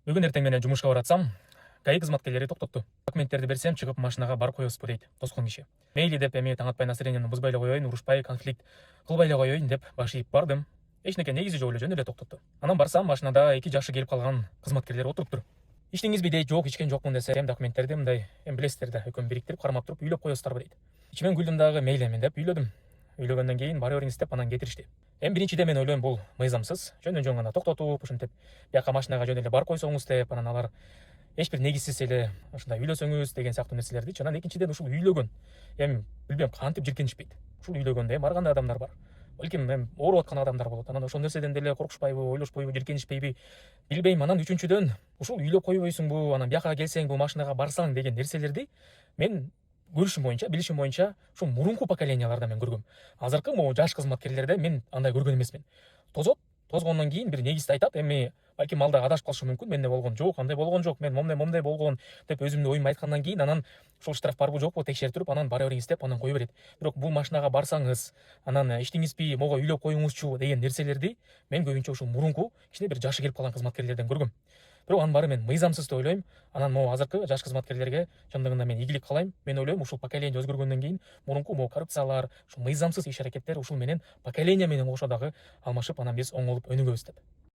Бүгін ертең менен жумушка баратсам, ГАИ кызматкерлери токтотту. Документтерди берсем, чыгып машинага барып коесузбу дейт тоскон киши. Мейли деп эми таң атпай настроениемди бузбай эле коеюн, урушпай, конфликт кылбай эле коеюн деп баш ийип бардым. Эчнеке негизи жок эле, жөн эле токтотту. Анан барсам, машинада 2 жашы келип калган кызматкерлер отуруптур. Иштиңизби дейт, жок, ичкен жокмун десем, документтерди мындай, эми билесиздер да, экөөнү бириктирип кармап туруп үйлөп коесуздарбы дейт. Ичимен күлдүм дагы, мейли эми деп үйлөдүм. Үйлөгөндөн кийин бара бериңиз деп анан кетиришти. Эми биринчиде мен ойлойм, бул мыйзамсыз, жөндөн гана токтотуп, ушинтип бияка машинага жөн эле барып койсоңуз деп, анан алар эч бир негизсиз эле ушундай үйлөсөңүз деген сыяктуу нерселерди. Анан экинчиден ушул үйлөгөн. Эми билбейм кантип жиркенишпейт. Ушул үйлөгөндө эми ар кандай адамдар бар. Балким эми ооруп аткан адамдар болот. Анан ошол нерседен деле коркушпайбы, ойлошпойбу, жиркенишпейби билбейм. Анан үчүнчүдөн ушул үйлөп койбойсуңбу, анан бияка келсең, бул машинага барсаң деген нерселерди мен көрүшүм боюнча, билишим боюнча, ушул мурунку поколенияларда мен көргөм. Азыркы могу жаш кызматкерлерде мен андай көргөн эмесмин. Тозгондон кийин бир негизди айтат. Эми балким ал да адашып калышы мүмкүн. Менде болгон жок, андай болгон жок, мен момундай болгон деп өзүмдүн оюмду айткандан кийин анан ушул штраф барбы жокпу текшерип туруп, анан бара бериңиз деп анан кое берет. Бирок бул машинага барсаңыз, анан иштиңизби мого үйлөп коюңузчу деген нерселерди мен көбүнчө ушул мурунку кичине бир жашы келип калган кызматкерлерден көргөм. Бирок анын баары мен мыйзамсыз деп ойлойм. Анан могу азыркы жаш кызматкерлерге чындыгында мен ийгилик каалайм. Мен ойлойм, ушул поколение өзгөргөндөн кийин мурунку могу коррупциялар, ушул мыйзамсыз иш аракеттер ушул менен поколение менен кошо дагы алмашып, анан биз оңолуп өнүгөбүз деп.